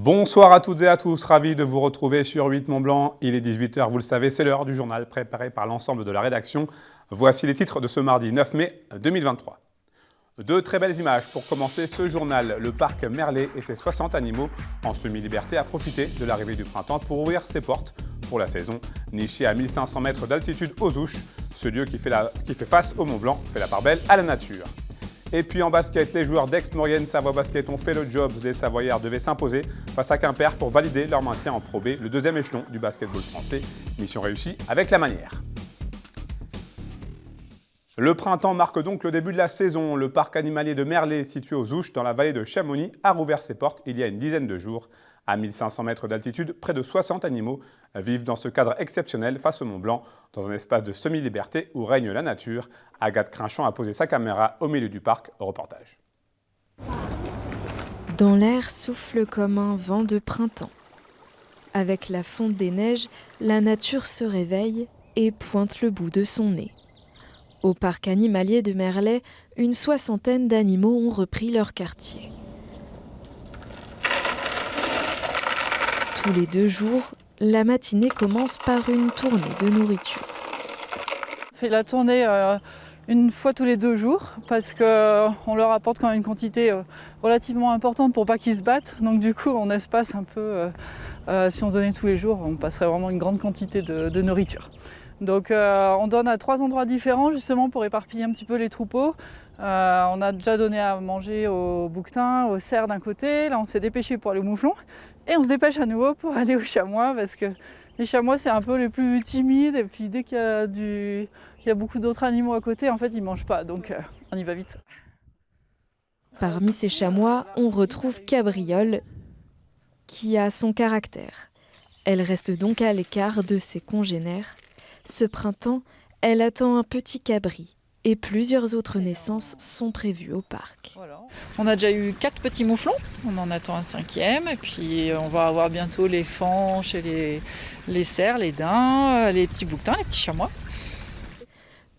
Bonsoir à toutes et à tous, ravi de vous retrouver sur 8 Mont-Blanc. Il est 18h, vous le savez, c'est l'heure du journal préparé par l'ensemble de la rédaction. Voici les titres de ce mardi 9 mai 2023. Deux très belles images pour commencer ce journal. Le parc Merlet et ses 60 animaux en semi-liberté a profité de l'arrivée du printemps pour ouvrir ses portes pour la saison. Niché à 1500 mètres d'altitude aux Ouches, ce lieu qui fait face au Mont-Blanc fait la part belle à la nature. Et puis en basket, les joueurs d'Aix-Maurienne Savoie Basket ont fait le job. Les Savoyards devaient s'imposer face à Quimper pour valider leur maintien en Pro B, le deuxième échelon du basketball français. Mission réussie avec la manière. Le printemps marque donc le début de la saison. Le parc animalier de Merlet, situé aux Ouches dans la vallée de Chamonix, a rouvert ses portes il y a une dizaine de jours. À 1500 mètres d'altitude, près de 60 animaux vivent dans ce cadre exceptionnel face au Mont-Blanc, dans un espace de semi-liberté où règne la nature. Agathe Crinchon a posé sa caméra au milieu du parc. Reportage. Dans l'air souffle comme un vent de printemps. Avec la fonte des neiges, la nature se réveille et pointe le bout de son nez. Au parc animalier de Merlet, une soixantaine d'animaux ont repris leur quartier. Tous les 2 jours, la matinée commence par une tournée de nourriture. On fait la tournée une fois tous les 2 jours parce qu'on leur apporte quand même une quantité relativement importante pour pas qu'ils se battent. Donc du coup, on espace un peu. Si on donnait tous les jours, on passerait vraiment une grande quantité de nourriture. Donc on donne à 3 endroits différents justement pour éparpiller un petit peu les troupeaux. On a déjà donné à manger aux bouquetins, aux cerfs d'un côté. Là, on s'est dépêché pour aller au mouflon. Et on se dépêche à nouveau pour aller aux chamois parce que les chamois, c'est un peu les plus timides. Et puis dès qu'il y a beaucoup d'autres animaux à côté, en fait, ils ne mangent pas. Donc on y va vite. Parmi ces chamois, on retrouve Cabriole, qui a son caractère. Elle reste donc à l'écart de ses congénères. Ce printemps, elle attend un petit cabri. Et plusieurs autres naissances sont prévues au parc. Voilà. On a déjà eu 4 petits mouflons, on en attend un 5e, et puis on va avoir bientôt les fanches, et les cerfs, les daims, les petits bouquetins, les petits chamois.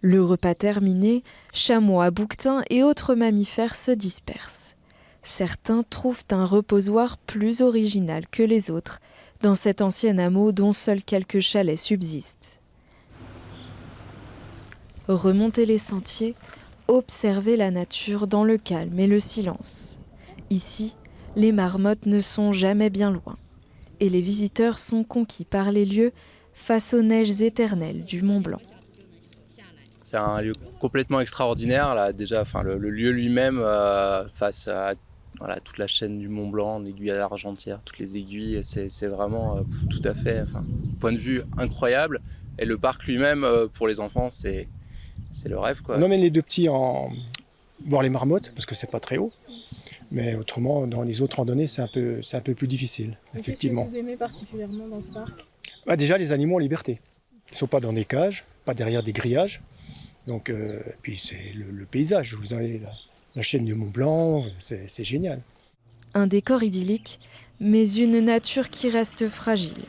Le repas terminé, chamois, bouquetins et autres mammifères se dispersent. Certains trouvent un reposoir plus original que les autres, dans cet ancien hameau dont seuls quelques chalets subsistent. Remonter les sentiers, observer la nature dans le calme et le silence. Ici, les marmottes ne sont jamais bien loin. Et les visiteurs sont conquis par les lieux face aux neiges éternelles du Mont-Blanc. C'est un lieu complètement extraordinaire, là, déjà, le lieu lui-même face à toute la chaîne du Mont-Blanc, l'aiguille à l'Argentière, toutes les aiguilles, c'est vraiment tout à fait, point de vue incroyable. Et le parc lui-même, pour les enfants, c'est le rêve, quoi. On emmène les 2 petits voir les marmottes, parce que c'est pas très haut. Mais autrement, dans les autres randonnées, c'est un peu plus difficile, effectivement. Qu'est-ce que vous aimez particulièrement dans ce parc ? Déjà, les animaux en liberté. Ils ne sont pas dans des cages, pas derrière des grillages. Donc, puis c'est le paysage. Vous avez la chaîne du Mont-Blanc, c'est génial. Un décor idyllique, mais une nature qui reste fragile.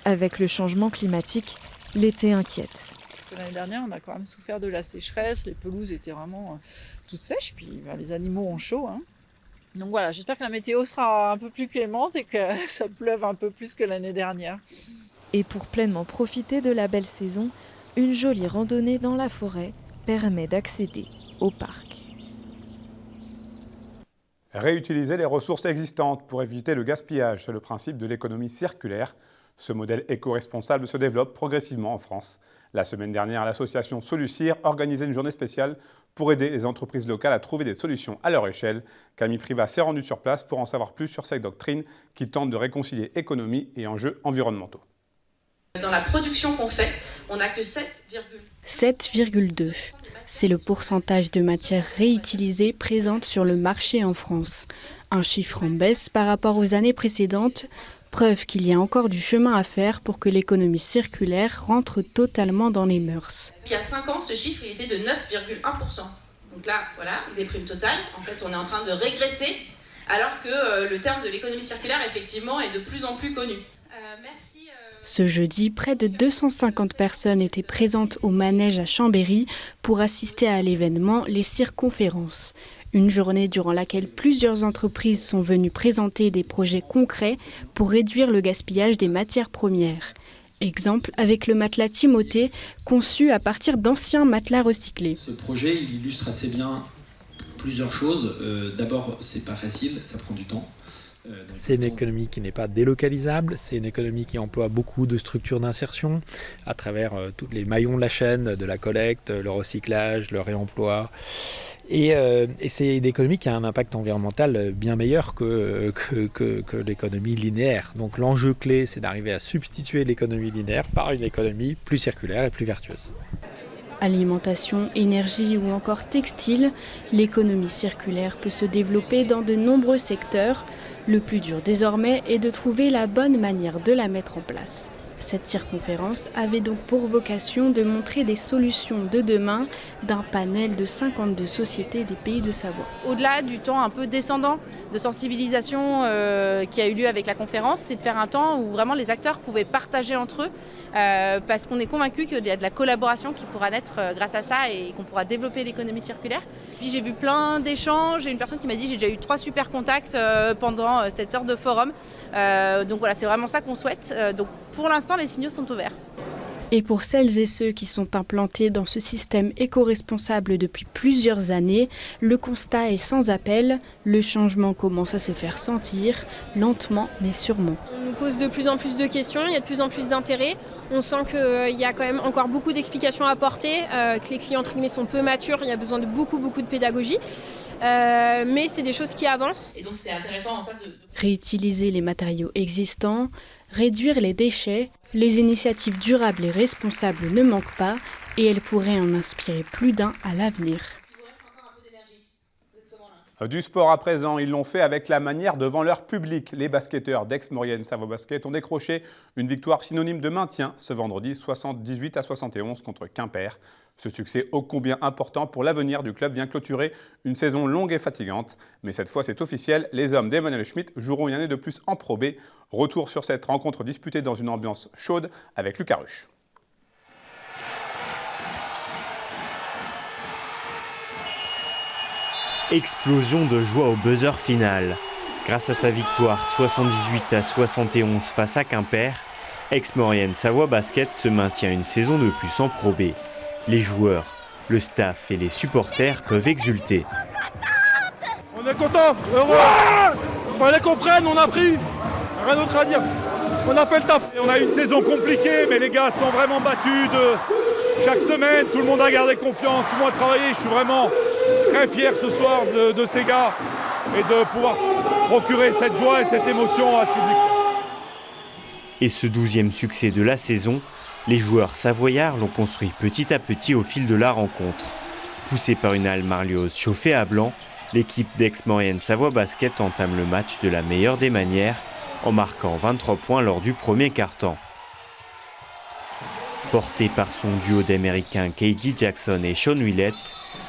Avec le changement climatique, l'été inquiète. L'année dernière, on a quand même souffert de la sécheresse, les pelouses étaient vraiment toutes sèches, puis les animaux ont chaud. Donc voilà, j'espère que la météo sera un peu plus clémente et que ça pleuve un peu plus que l'année dernière. Et pour pleinement profiter de la belle saison, une jolie randonnée dans la forêt permet d'accéder au parc. Réutiliser les ressources existantes pour éviter le gaspillage, c'est le principe de l'économie circulaire. Ce modèle éco-responsable se développe progressivement en France. La semaine dernière, l'association Solucir organisait une journée spéciale pour aider les entreprises locales à trouver des solutions à leur échelle. Camille Privat s'est rendue sur place pour en savoir plus sur cette doctrine qui tente de réconcilier économie et enjeux environnementaux. Dans la production qu'on fait, on n'a que 7,2. C'est le pourcentage de matières réutilisées présentes sur le marché en France. Un chiffre en baisse par rapport aux années précédentes. Preuve qu'il y a encore du chemin à faire pour que l'économie circulaire rentre totalement dans les mœurs. Il y a 5 ans, ce chiffre il était de 9,1%. Donc là, voilà, déprime totale. En fait, on est en train de régresser, alors que le terme de l'économie circulaire, effectivement, est de plus en plus connu. Merci. Ce jeudi, près de 250 personnes étaient présentes au manège à Chambéry pour assister à l'événement Les Circonférences. Une journée durant laquelle plusieurs entreprises sont venues présenter des projets concrets pour réduire le gaspillage des matières premières. Exemple avec le matelas Timothée, conçu à partir d'anciens matelas recyclés. Ce projet il illustre assez bien plusieurs choses. D'abord, c'est pas facile, ça prend du temps. C'est une économie qui n'est pas délocalisable, c'est une économie qui emploie beaucoup de structures d'insertion à travers tous les maillons de la chaîne, de la collecte, le recyclage, le réemploi. Et c'est une économie qui a un impact environnemental bien meilleur que l'économie linéaire. Donc l'enjeu clé, c'est d'arriver à substituer l'économie linéaire par une économie plus circulaire et plus vertueuse. Alimentation, énergie ou encore textile, l'économie circulaire peut se développer dans de nombreux secteurs. Le plus dur désormais est de trouver la bonne manière de la mettre en place. Cette circonférence avait donc pour vocation de montrer des solutions de demain d'un panel de 52 sociétés des pays de Savoie. Au-delà du temps un peu descendant de sensibilisation qui a eu lieu avec la conférence, c'est de faire un temps où vraiment les acteurs pouvaient partager entre eux parce qu'on est convaincu qu'il y a de la collaboration qui pourra naître grâce à ça et qu'on pourra développer l'économie circulaire. Puis j'ai vu plein d'échanges, j'ai une personne qui m'a dit j'ai déjà eu 3 super contacts pendant cette heure de forum. Donc voilà, c'est vraiment ça qu'on souhaite. Donc pour l'instant, les signaux sont ouverts. Et pour celles et ceux qui sont implantés dans ce système éco-responsable depuis plusieurs années, le constat est sans appel. Le changement commence à se faire sentir, lentement mais sûrement. On nous pose de plus en plus de questions, il y a de plus en plus d'intérêt. On sent qu'il y a quand même encore beaucoup d'explications à apporter, que les clients entre guillemets sont peu matures, il y a besoin de beaucoup de pédagogie. Mais c'est des choses qui avancent. Et donc c'était intéressant en ça de... Réutiliser les matériaux existants, réduire les déchets, les initiatives durables et responsables ne manquent pas et elles pourraient en inspirer plus d'un à l'avenir. Du sport à présent, ils l'ont fait avec la manière devant leur public. Les basketteurs d'Aix-Maurienne Savoie Basket ont décroché une victoire synonyme de maintien ce vendredi 78-71 contre Quimper. Ce succès ô combien important pour l'avenir du club vient clôturer une saison longue et fatigante. Mais cette fois, c'est officiel, les hommes d'Emmanuel Schmitt joueront une année de plus en Pro B. Retour sur cette rencontre disputée dans une ambiance chaude avec Lucas Ruche. Explosion de joie au buzzer final. Grâce à sa victoire 78-71 face à Quimper, Aix-Maurienne Savoie Basket se maintient une saison de plus en Pro B. Les joueurs, le staff et les supporters peuvent exulter. On est content, heureux. Fallait qu'on prenne, on a pris. Rien d'autre à dire. On a fait le taf. Et on a eu une saison compliquée, mais les gars sont vraiment battus chaque semaine. Tout le monde a gardé confiance, tout le monde a travaillé. Je suis vraiment très fier ce soir de ces gars et de pouvoir procurer cette joie et cette émotion à ce public. Et ce 12e succès de la saison, les joueurs savoyards l'ont construit petit à petit au fil de la rencontre. Poussé par une halle Marlioz chauffée à blanc, l'équipe d'Aix-Maurienne Savoie Basket entame le match de la meilleure des manières en marquant 23 points lors du premier quart-temps. Porté par son duo d'Américains KD Jackson et Sean Willett,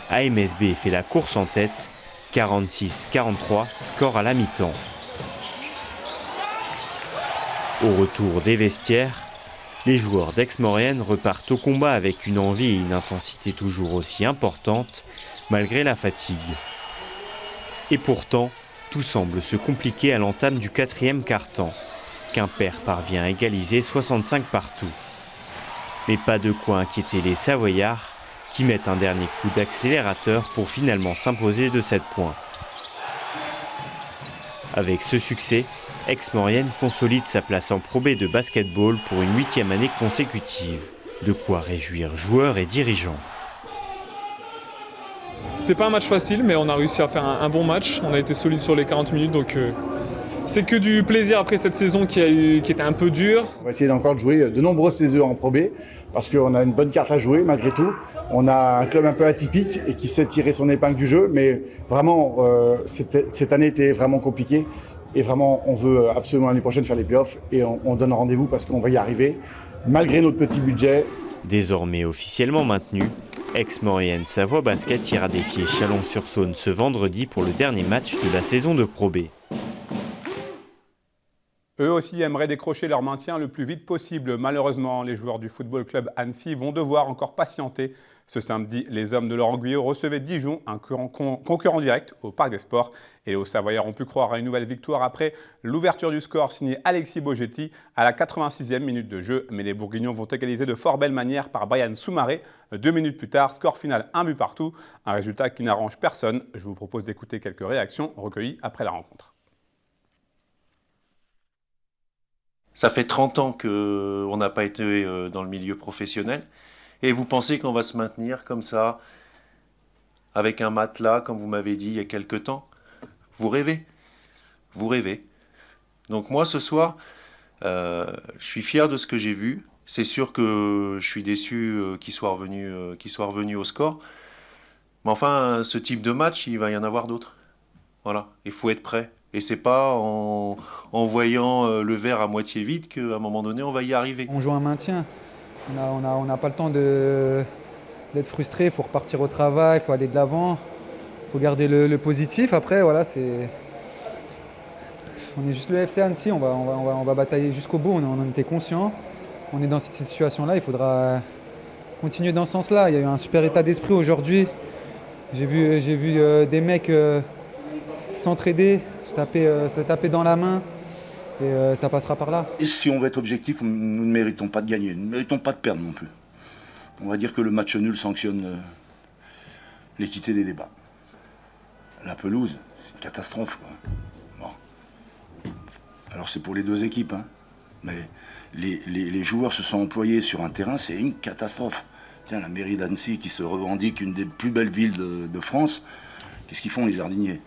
AMSB fait la course en tête, 46-43, score à la mi-temps. Au retour des vestiaires, les joueurs d'Aix-Maurienne repartent au combat avec une envie et une intensité toujours aussi importantes, malgré la fatigue. Et pourtant, tout semble se compliquer à l'entame du 4e quart-temps. Quimper parvient à égaliser 65 partout. Mais pas de quoi inquiéter les Savoyards, qui mettent un dernier coup d'accélérateur pour finalement s'imposer de 7 points. Avec ce succès, Aix-Maurienne consolide sa place en Pro B de basketball pour une 8e année consécutive. De quoi réjouir joueurs et dirigeants. C'était pas un match facile, mais on a réussi à faire un bon match. On a été solide sur les 40 minutes, donc c'est que du plaisir après cette saison qui était un peu dure. On va essayer encore de jouer de nombreuses saisons en Pro B, parce qu'on a une bonne carte à jouer malgré tout. On a un club un peu atypique et qui sait tirer son épingle du jeu, mais vraiment, cette année était vraiment compliquée. Et vraiment, on veut absolument l'année prochaine faire les playoffs et on donne rendez-vous parce qu'on va y arriver, malgré notre petit budget. Désormais officiellement maintenu, Aix-Maurienne Savoie Basket ira défier Chalon-sur-Saône ce vendredi pour le dernier match de la saison de Pro B. Eux aussi aimeraient décrocher leur maintien le plus vite possible. Malheureusement, les joueurs du Football Club Annecy vont devoir encore patienter Ce samedi, les hommes de Laurent Guyot recevaient Dijon, un concurrent direct au Parc des Sports. Et les Hauts-Savoyards ont pu croire à une nouvelle victoire après l'ouverture du score signée Alexis Bogetti à la 86e minute de jeu. Mais les Bourguignons vont égaliser de fort belle manière par Brian Soumaré. 2 minutes plus tard, score final 1 but partout. Un résultat qui n'arrange personne. Je vous propose d'écouter quelques réactions recueillies après la rencontre. Ça fait 30 ans qu'on n'a pas été dans le milieu professionnel. Et vous pensez qu'on va se maintenir comme ça, avec un matelas, comme vous m'avez dit il y a quelque temps? Vous rêvez. Vous rêvez. Donc moi, ce soir, je suis fier de ce que j'ai vu. C'est sûr que je suis déçu qu'il soit revenu au score. Mais enfin, ce type de match, il va y en avoir d'autres. Voilà, il faut être prêt. Et c'est pas en voyant le verre à moitié vide qu'à un moment donné, on va y arriver. On joue un maintien. On n'a pas le temps d'être frustré. Il faut repartir au travail, il faut aller de l'avant. Il faut garder le positif. Après, voilà, on est juste le FC Annecy. On va batailler jusqu'au bout. On en était conscient. On est dans cette situation-là. Il faudra continuer dans ce sens-là. Il y a eu un super état d'esprit aujourd'hui. J'ai vu des mecs s'entraider, se taper dans la main. Et ça passera par là. Et si on veut être objectif, nous ne méritons pas de gagner, nous ne méritons pas de perdre non plus. On va dire que le match nul sanctionne l'équité des débats. La pelouse, c'est une catastrophe, quoi. Bon. Alors c'est pour les deux équipes, hein. Mais les joueurs se sont employés sur un terrain, c'est une catastrophe. Tiens, la mairie d'Annecy qui se revendique une des plus belles villes de France, qu'est-ce qu'ils font les jardiniers ?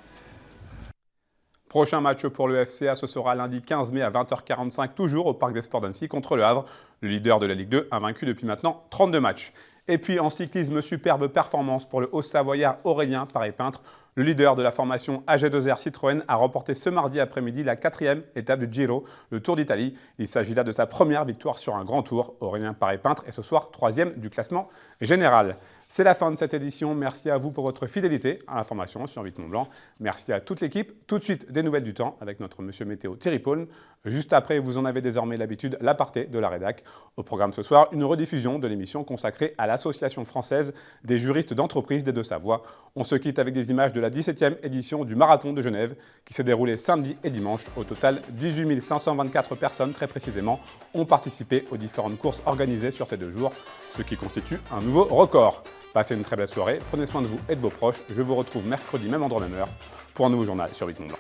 Prochain match pour le FCA, ce sera lundi 15 mai à 20h45, toujours au Parc des Sports d'Annecy contre le Havre. Le leader de la Ligue 2 invaincu depuis maintenant 32 matchs. Et puis en cyclisme, superbe performance pour le Haut-Savoyard Aurélien Paré-Peintre. Le leader de la formation AG2R Citroën a remporté ce mardi après-midi la 4e étape du Giro, le Tour d'Italie. Il s'agit là de sa première victoire sur un grand tour. Aurélien Paré-Peintre est ce soir 3e du classement général. C'est la fin de cette édition. Merci à vous pour votre fidélité à l'information sur 8 Mont-Blanc. Merci à toute l'équipe. Tout de suite, des nouvelles du temps avec notre monsieur météo Thierry Paulne. Juste après, vous en avez désormais l'habitude, l'aparté de la rédac. Au programme ce soir, une rediffusion de l'émission consacrée à l'Association française des juristes d'entreprise des Deux-Savoies. On se quitte avec des images de la 17e édition du Marathon de Genève qui s'est déroulé samedi et dimanche. Au total, 18 524 personnes, très précisément, ont participé aux différentes courses organisées sur ces 2 jours, ce qui constitue un nouveau record. Passez une très belle soirée, prenez soin de vous et de vos proches. Je vous retrouve mercredi, même endroit, même heure, pour un nouveau journal sur 8 Mont-Blanc.